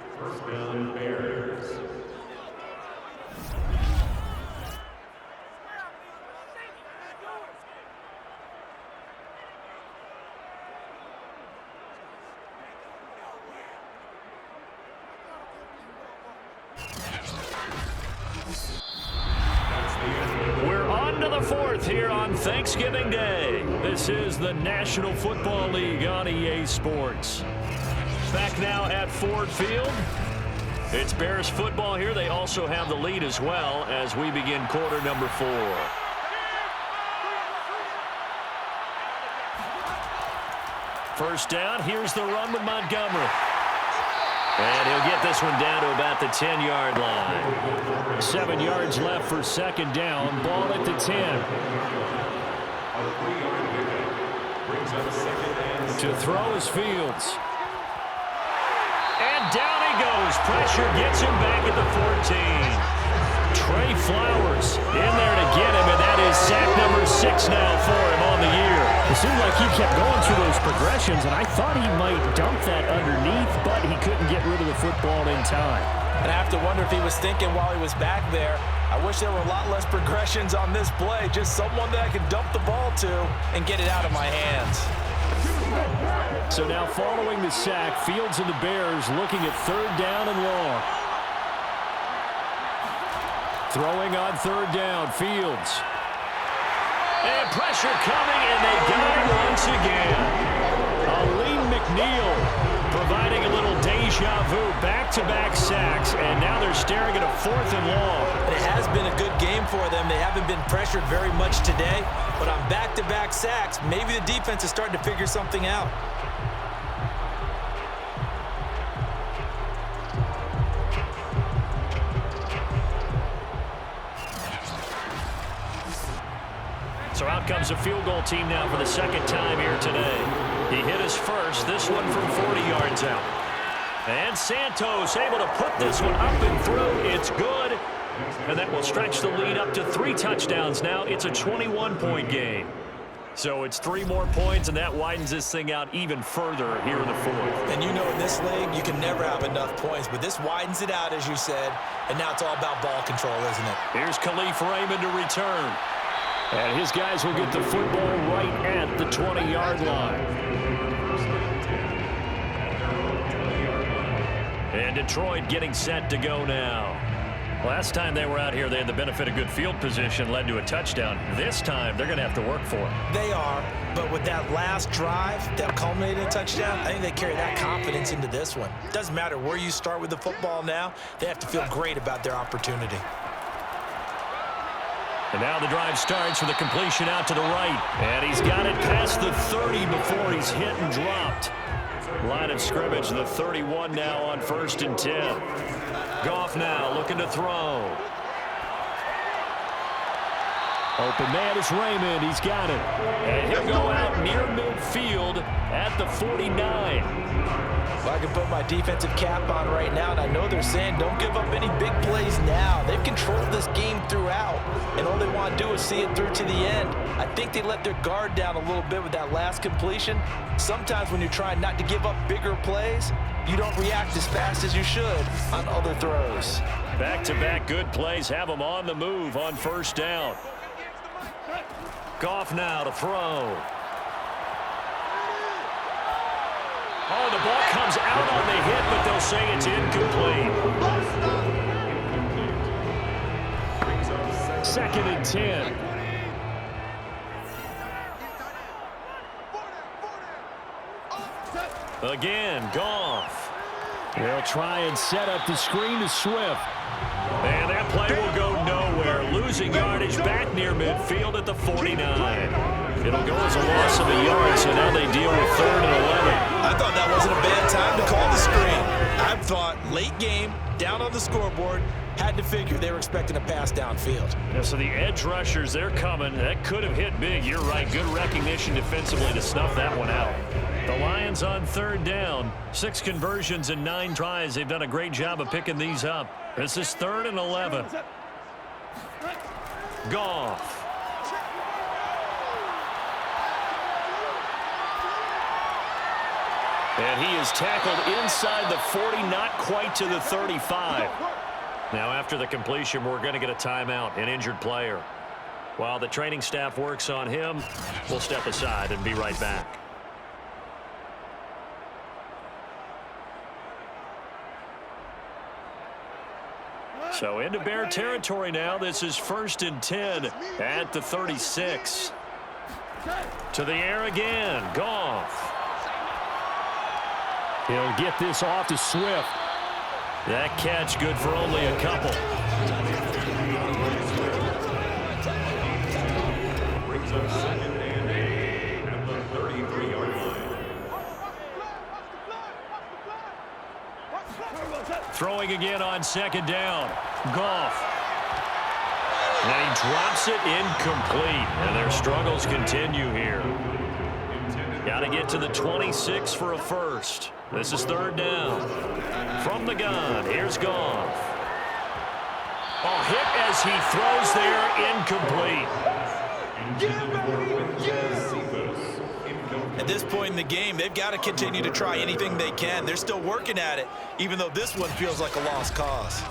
the fourth here on Thanksgiving Day. This is the National Football League on EA Sports. Back now at Ford Field. It's Bears football here. They also have the lead as well as we begin quarter number 4. First down, here's the run with Montgomery. And he'll get this one down to about the 10-yard line. 7 yards left for second down. Ball at the 10. To throw is Fields. And down he goes. Pressure gets him back at the 14. Trey Flowers in there to get him, and that is sack number 6 now for him on the year. It seemed like he kept going through those progressions, and I thought he might dump that underneath, but he couldn't get rid of the football in time. And I have to wonder if he was thinking while he was back there, I wish there were a lot less progressions on this play, just someone that I could dump the ball to and get it out of my hands. So now following the sack, Fields and the Bears looking at third down and long. Throwing on third down, Fields. And pressure coming, and they got him once again. Aleem McNeil providing a little deja vu, back-to-back sacks, and now they're staring at a 4th and long. It has been a good game for them. They haven't been pressured very much today, but on back-to-back sacks, maybe the defense is starting to figure something out. So out comes a field goal team now for the second time here today. He hit his first, this one from 40 yards out. And Santos able to put this one up and through. It's good. And that will stretch the lead up to 3 touchdowns now. It's a 21-point game. So it's 3 more points, and that widens this thing out even further here in the 4th. And you know in this league, you can never have enough points, but this widens it out, as you said, and now it's all about ball control, isn't it? Here's Khalif Raymond to return. And his guys will get the football right at the 20-yard line. And Detroit getting set to go now. Last time they were out here, they had the benefit of good field position, led to a touchdown. This time, they're going to have to work for it. They are, but with that last drive that culminated in a touchdown, I think they carry that confidence into this one. Doesn't matter where you start with the football now, they have to feel great about their opportunity. And now the drive starts with a completion out to the right. And he's got it past the 30 before he's hit and dropped. Line of scrimmage, the 31 now on 1st and 10. Goff now looking to throw. Open man is Raymond. He's got it. And he'll go out near midfield at the 49. Well, I can put my defensive cap on right now, and I know they're saying don't give up any big plays now. They've controlled this game throughout, and all they want to do is see it through to the end. I think they let their guard down a little bit with that last completion. Sometimes when you're trying not to give up bigger plays, you don't react as fast as you should on other throws. Back-to-back good plays have them on the move on 1st down. Goff now to throw. Oh, the ball comes out on the hit, but they'll say it's incomplete. 2nd and 10. Again, Goff. They'll try and set up the screen to Swift. And that play will go nowhere. Losing yardage back near midfield at the 49. It'll go as a loss of a yard, so now they deal with 3rd and 11. I thought that wasn't a bad time to call the screen. I thought late game, down on the scoreboard, had to figure they were expecting a pass downfield. Yeah, so the edge rushers, they're coming. That could have hit big. You're right. Good recognition defensively to snuff that one out. The Lions on 3rd down. 6 conversions and 9 tries. They've done a great job of picking these up. This is 3rd and 11. Goff. And he is tackled inside the 40, not quite to the 35. Now after the completion, we're going to get a timeout, an injured player. While the training staff works on him, we'll step aside and be right back. So into Bear territory now. This is 1st and 10 at the 36. To the air again. Goff. He'll get this off to Swift. That catch good for only a couple. Brings up 2nd and 8 at the 33-yard line. Throwing again on 2nd down. Goff. And he drops it incomplete. And their struggles continue here. Got to get to the 26 for a first. This is 3rd down. From the gun, here's Goff. Oh, hit as he throws there, incomplete. At this point in the game, they've got to continue to try anything they can. They're still working at it, even though this one feels like a lost cause.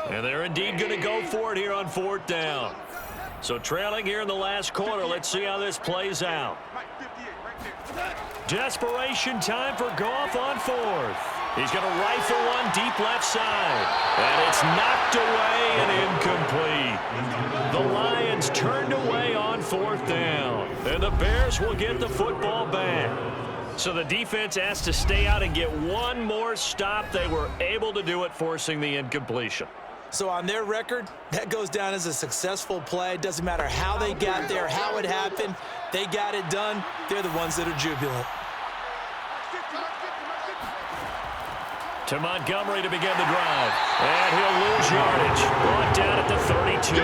And they're indeed going to go for it here on 4th down. So trailing here in the last quarter. Let's see how this plays out. Desperation time for Goff on 4th. He's going to rifle one deep left side. And it's knocked away and incomplete. The Lions turned away on 4th down. And the Bears will get the football back. So the defense has to stay out and get one more stop. They were able to do it, forcing the incompletion. So on their record, that goes down as a successful play. It doesn't matter how they got there, how it happened. They got it done. They're the ones that are jubilant. To Montgomery to begin the drive. And he'll lose yardage. Brought down at the 32.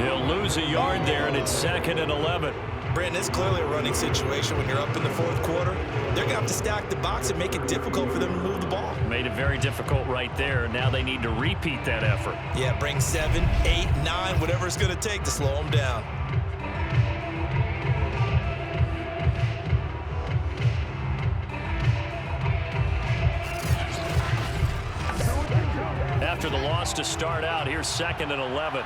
He'll lose a yard there, and it's 2nd and 11. Brandon, it's clearly a running situation when you're up in the 4th quarter. They're going to have to stack the box and make it difficult for them to move the ball. Made it very difficult right there. Now they need to repeat that effort. Yeah, bring 7, 8, 9, whatever it's going to take to slow them down. After the loss to start out, here's 2nd and 11.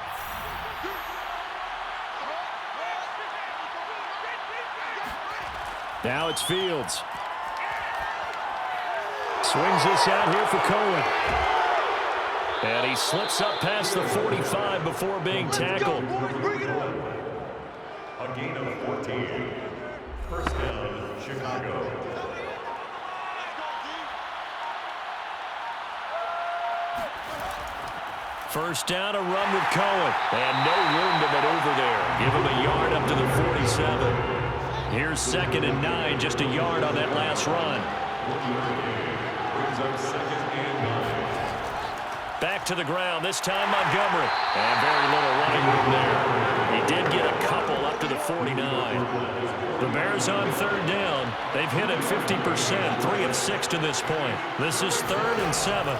Now it's Fields. Swings this out here for Cohen. And he slips up past the 45 before being tackled. A gain of 14. 1st down, Chicago. First down, a run with Cohen. And no room to maneuver there. Give him a yard up to the 47. Here's 2nd and 9, just a yard on that last run. Brings up 2nd and 9. Back to the ground, this time Montgomery. And very little running room there. He did get a couple up to the 49. The Bears on 3rd down. They've hit it 50%, 3 of 6 to this point. This is 3rd and 7.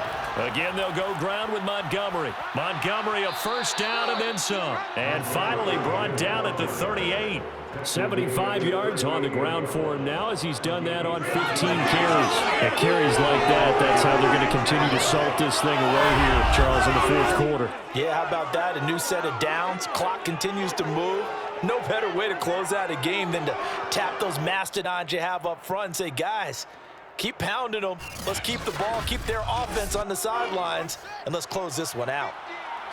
Again, they'll go ground with Montgomery. Montgomery a first down and then some. And finally brought down at the 38. 75 yards on the ground for him now as he's done that on 15 carries. At carries like that, that's how they're going to continue to salt this thing away here, Charles, in the 4th quarter. Yeah, how about that? A new set of downs. Clock continues to move. No better way to close out a game than to tap those mastodons you have up front and say, guys, keep pounding them. Let's keep the ball, keep their offense on the sidelines, and let's close this one out.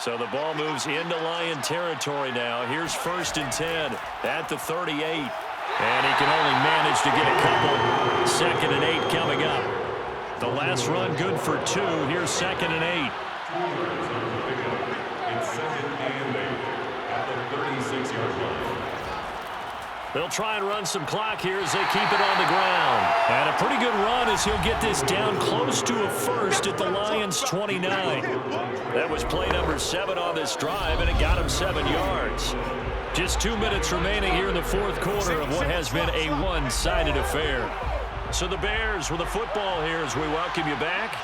So the ball moves into Lion territory now. Here's 1st and 10 at the 38. And he can only manage to get a couple. 2nd and 8 coming up. The last run good for 2. Here's 2nd and 8. It's 2nd and 8 at the 36-yard line. They'll try and run some clock here as they keep it on the ground. And a pretty good run as he'll get this down close to a first at the Lions' 29. That was play number 7 on this drive, and it got him 7 yards. Just 2 minutes remaining here in the 4th quarter of what has been a one-sided affair. So the Bears with the football here as we welcome you back.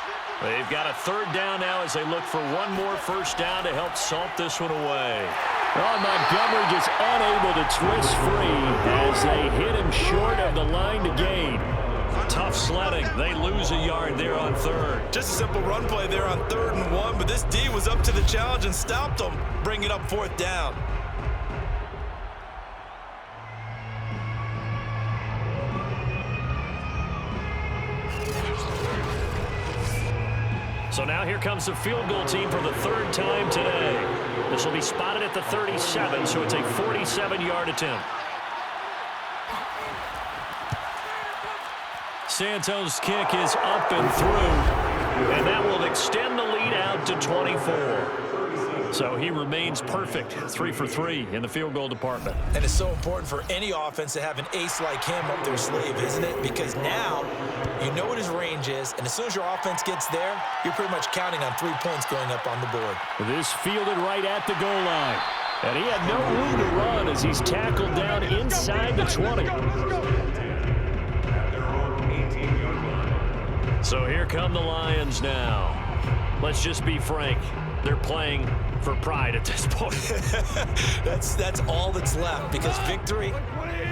They've got a 3rd down now as they look for one more first down to help salt this one away. Oh, Montgomery just unable to twist free as they hit him short of the line to gain. Tough sledding. They lose a yard there on 3rd. Just a simple run play there on 3rd and 1, but this D was up to the challenge and stopped them, bringing up 4th down. So now here comes the field goal team for the third time today. This will be spotted at the 37, so it's a 47-yard attempt. Santos' kick is up and through, and that will extend the lead out to 24. So he remains perfect, 3 for 3 in the field goal department. And it's so important for any offense to have an ace like him up their sleeve, isn't it? Because now you know what his range is, and as soon as your offense gets there, you're pretty much counting on 3 points going up on the board. This fielded right at the goal line. And he had no room to run as he's tackled down inside the 20. So here come the Lions now. Let's just be frank. They're playing for pride at this point. That's all that's left, because victory,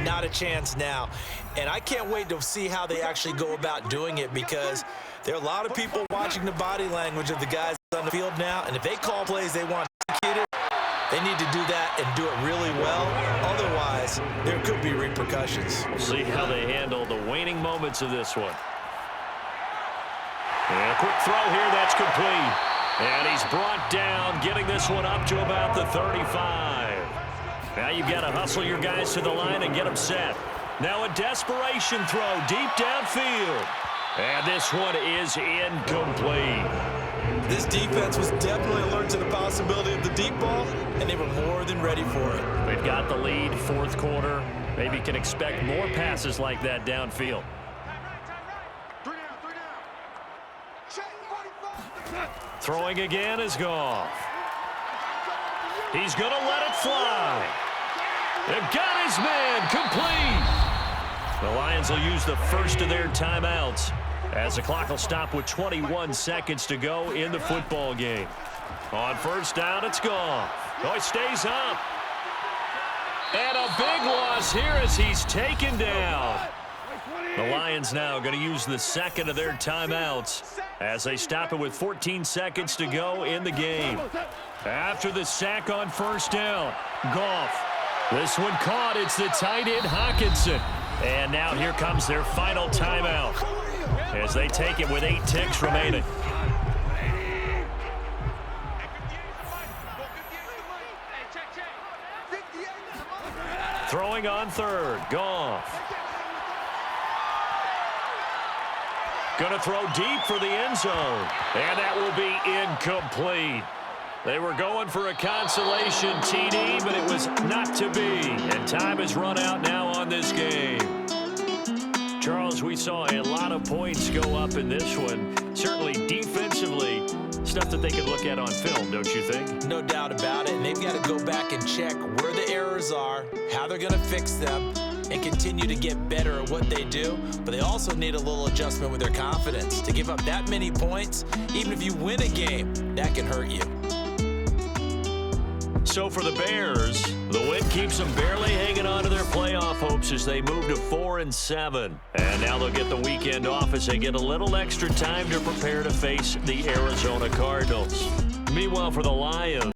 not a chance now. And I can't wait to see how they actually go about doing it, because there are a lot of people watching the body language of the guys on the field now, and if they call plays they want executed, they need to do that and do it really well. Otherwise, there could be repercussions. We'll see how they handle the waning moments of this one. And a quick throw here, that's complete. And he's brought down, getting this one up to about the 35. Now you've got to hustle your guys to the line and get them set. Now a desperation throw deep downfield. And this one is incomplete. This defense was definitely alert to the possibility of the deep ball, and they were more than ready for it. They've got the lead, fourth quarter. Maybe can expect more passes like that downfield. Throwing again is Goff. He's going to let it fly. They've got his man complete. The Lions will use the first of their timeouts as the clock will stop with 21 seconds to go in the football game. On first down, it's Goff. Oh, he stays up. And a big loss here as he's taken down. The Lions now going to use the second of their timeouts as they stop it with 14 seconds to go in the game. After the sack on first down, Goff. This one caught. It's the tight end, Hawkinson. And now here comes their final timeout as they take it with 8 ticks remaining. Throwing on third, Goff. Going to throw deep for the end zone. And that will be incomplete. They were going for a consolation TD, but it was not to be. And time has run out now on this game. Charles, we saw a lot of points go up in this one. Certainly defensively, stuff that they could look at on film, don't you think? No doubt about it. And they've got to go back and check where the errors are, how they're going to fix them, and continue to get better at what they do. But they also need a little adjustment with their confidence. To give up that many points, even if you win a game, that can hurt you. So for the Bears, the win keeps them barely hanging on to their playoff hopes as they move to 4-7. And now they'll get the weekend off as they get a little extra time to prepare to face the Arizona Cardinals. Meanwhile, for the Lions,